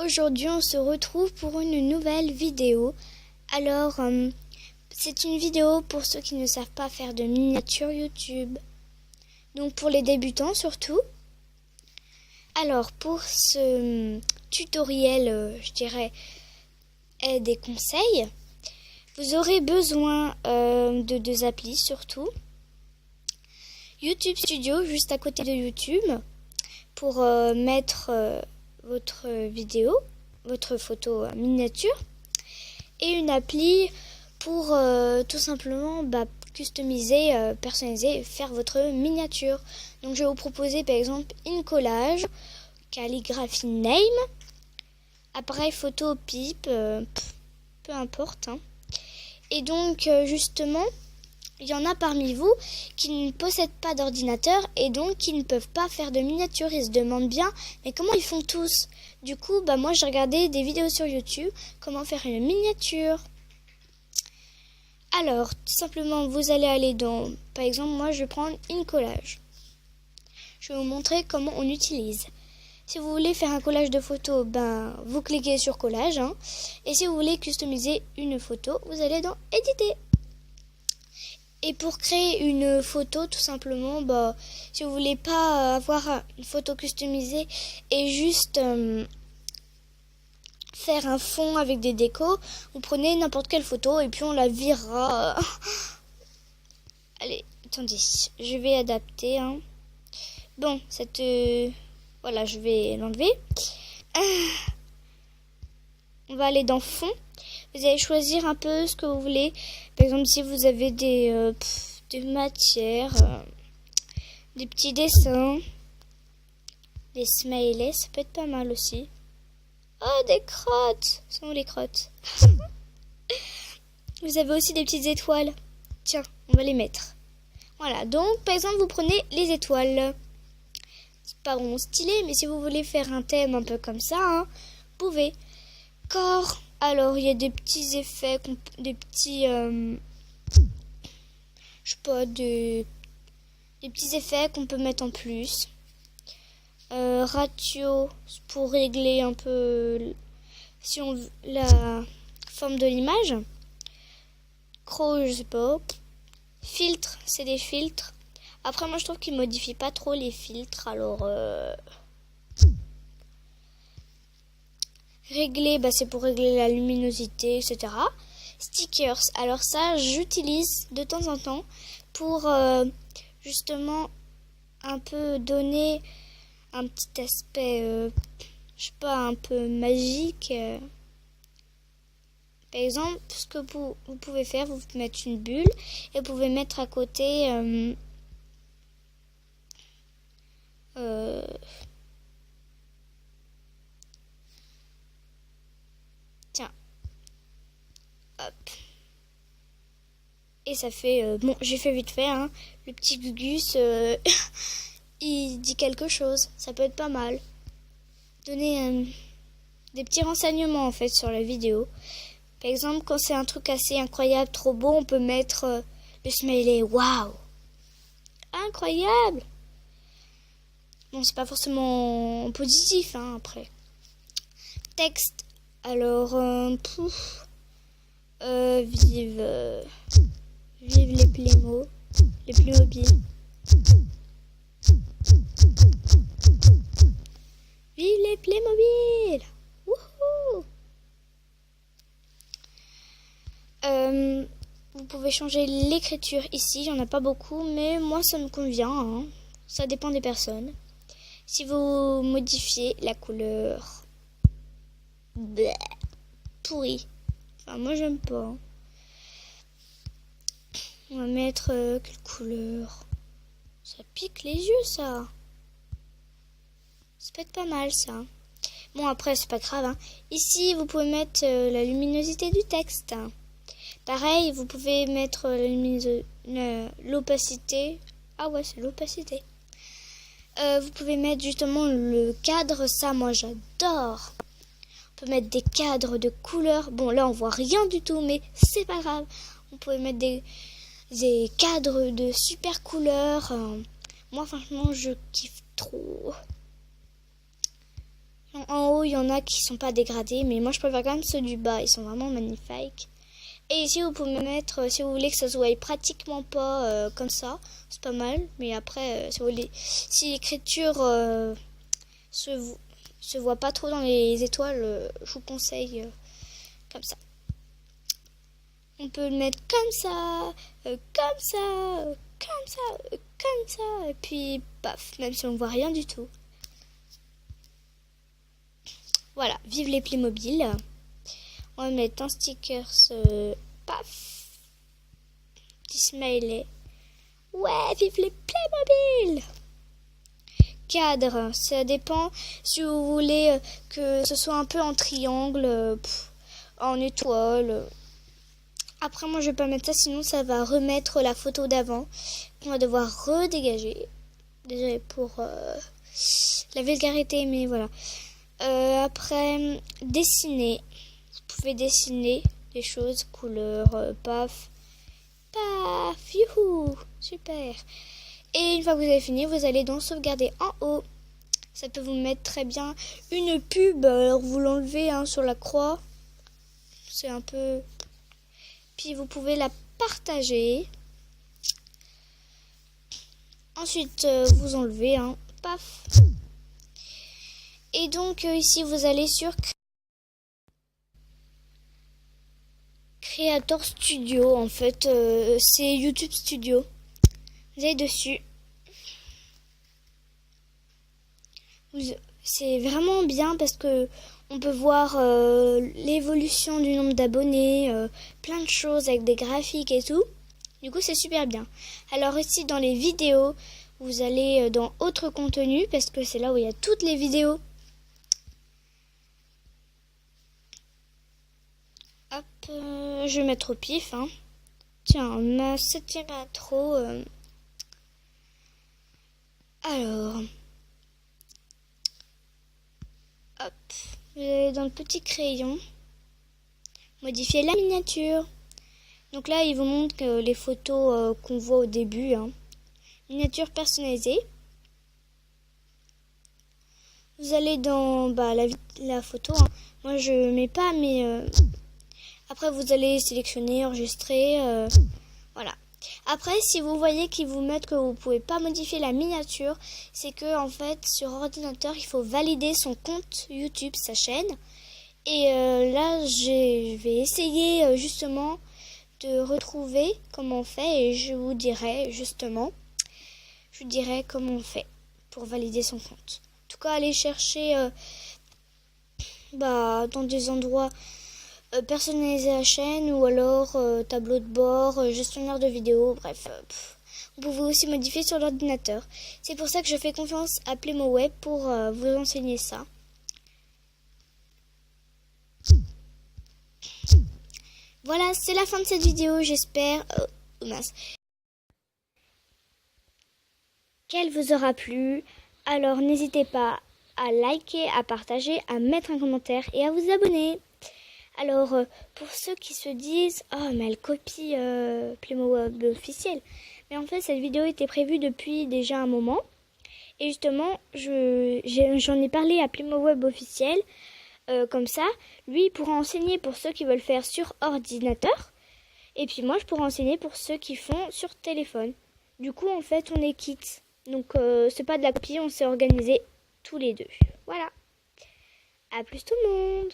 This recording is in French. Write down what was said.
Aujourd'hui, on se retrouve pour une nouvelle vidéo. Alors, c'est une vidéo pour ceux qui ne savent pas faire de miniatures YouTube. Donc, pour les débutants surtout. Alors, pour ce tutoriel, je dirais, aide et conseils, vous aurez besoin de deux applis surtout. YouTube Studio, juste à côté de YouTube, pour mettre votre vidéo, votre photo miniature, et une appli pour tout simplement customiser, personnaliser, faire votre miniature. Donc je vais vous proposer par exemple InCollage, calligraphie name, appareil photo pipe, peu importe. Et donc justement, il y en a parmi vous qui ne possèdent pas d'ordinateur et donc qui ne peuvent pas faire de miniatures. Ils se demandent bien, mais comment ils font tous? Du coup, moi j'ai regardé des vidéos sur YouTube, comment faire une miniature. Alors, tout simplement, vous allez aller dans, par exemple, moi je vais prendre InCollage. Je vais vous montrer comment on utilise. Si vous voulez faire un collage de photos, vous cliquez sur collage. Et si vous voulez customiser une photo, vous allez dans éditer. Et pour créer une photo, tout simplement, si vous voulez pas avoir une photo customisée et juste faire un fond avec des décos, vous prenez n'importe quelle photo et puis on la virera. Allez, attendez, je vais adapter. Bon, voilà, je vais l'enlever. On va aller dans fond. Vous allez choisir un peu ce que vous voulez. Par exemple, si vous avez des matières, des petits dessins, des smileys, ça peut être pas mal aussi. Oh, des crottes! Ce sont les crottes. Vous avez aussi des petites étoiles. Tiens, on va les mettre. Voilà, donc par exemple, vous prenez les étoiles. C'est pas vraiment stylé, mais si vous voulez faire un thème un peu comme ça, vous pouvez. Corps. Alors, il y a des petits effets, des petits, des petits effets qu'on peut mettre en plus. Ratio, pour régler un peu la forme de l'image. Crow, je sais pas. Filtre, c'est des filtres. Après, moi, je trouve qu'ils modifient pas trop les filtres, alors... Régler, c'est pour régler la luminosité, etc. Stickers, alors ça, j'utilise de temps en temps pour justement un peu donner un petit aspect, un peu magique. Par exemple, ce que vous pouvez faire, vous pouvez mettre une bulle et vous pouvez mettre à côté... Tiens. Hop. Et ça fait... j'ai fait vite fait, Le petit Gugus, il dit quelque chose. Ça peut être pas mal. Donner des petits renseignements, en fait, sur la vidéo. Par exemple, quand c'est un truc assez incroyable, trop beau, on peut mettre le smiley. Waouh! Incroyable! Bon, c'est pas forcément positif, après. Texte. Alors, vive les Playmobil. Vive les Playmobil. Wouhou. Vous pouvez changer l'écriture ici, il n'y en a pas beaucoup, mais moi ça me convient, Ça dépend des personnes. Si vous modifiez la couleur, pourri. Enfin, moi j'aime pas. On va mettre quelle couleur? Ça pique les yeux, ça. Ça peut être pas mal, ça. Bon, après, c'est pas grave. Ici, vous pouvez mettre la luminosité du texte. Pareil, vous pouvez mettre l'opacité. Ah ouais, c'est l'opacité. Vous pouvez mettre justement le cadre. Ça, moi, j'adore. On peut mettre des cadres de couleurs. Bon, là, on voit rien du tout, mais c'est pas grave. On peut mettre des cadres de super couleurs. Moi, franchement, je kiffe trop. En haut, il y en a qui sont pas dégradés, mais moi je préfère quand même ceux du bas, ils sont vraiment magnifiques. Et ici, vous pouvez mettre, si vous voulez que ça se voie pratiquement pas comme ça, c'est pas mal. Mais après, si vous voulez, si l'écriture se voit pas trop dans les étoiles, je vous conseille comme ça. On peut le mettre comme ça, comme ça, comme ça, comme ça, et puis paf, même si on ne voit rien du tout. Voilà, vive les Playmobil. On va mettre un sticker, paf, petit smiley. Ouais, vive les Playmobil. Cadre, ça dépend si vous voulez que ce soit un peu en triangle, en étoile. Après, moi, je vais pas mettre ça, sinon ça va remettre la photo d'avant. On va devoir redégager. Désolé pour la vulgarité, mais voilà. Après, dessiner. Vous pouvez dessiner des choses, couleurs, paf, paf, youhou, super. Et une fois que vous avez fini, vous allez donc sauvegarder en haut. Ça peut vous mettre très bien une pub. Alors vous l'enlevez sur la croix. C'est un peu... Puis vous pouvez la partager. Ensuite, vous enlevez, paf. Et donc ici, vous allez sur Creator Studio. En fait, c'est YouTube Studio. Vous allez dessus. C'est vraiment bien parce que on peut voir l'évolution du nombre d'abonnés, plein de choses avec des graphiques et tout. Du coup, c'est super bien. Alors ici, dans les vidéos, vous allez dans autre contenu parce que c'est là où il y a toutes les vidéos. Hop, je vais mettre au pif. Tiens, ma 7e intro. Alors, hop, vous allez dans le petit crayon, modifier la miniature. Donc là, il vous montre que les photos qu'on voit au début. Miniature personnalisée. Vous allez dans la photo. Moi, je mets pas, mais après, vous allez sélectionner, enregistrer. Voilà. Après, si vous voyez qu'ils vous mettent que vous pouvez pas modifier la miniature, c'est que en fait, sur ordinateur, il faut valider son compte YouTube, sa chaîne. Et là, je vais essayer justement de retrouver comment on fait et je vous dirai comment on fait pour valider son compte. En tout cas, allez chercher dans des endroits personnaliser la chaîne ou alors tableau de bord, gestionnaire de vidéos, bref. Vous pouvez aussi modifier sur l'ordinateur. C'est pour ça que je fais confiance à Playmoweb pour vous enseigner ça. Voilà, c'est la fin de cette vidéo, j'espère qu'elle vous aura plu. Alors n'hésitez pas à liker, à partager, à mettre un commentaire et à vous abonner. Alors, pour ceux qui se disent « Oh, mais elle copie Playmoweb officiel », mais en fait, cette vidéo était prévue depuis déjà un moment. Et justement, j'en ai parlé à Playmoweb officiel, comme ça. Lui, il pourra enseigner pour ceux qui veulent faire sur ordinateur. Et puis moi, je pourrai enseigner pour ceux qui font sur téléphone. Du coup, en fait, on est quitte. Donc, c'est pas de la copie, on s'est organisé tous les deux. Voilà. À plus tout le monde.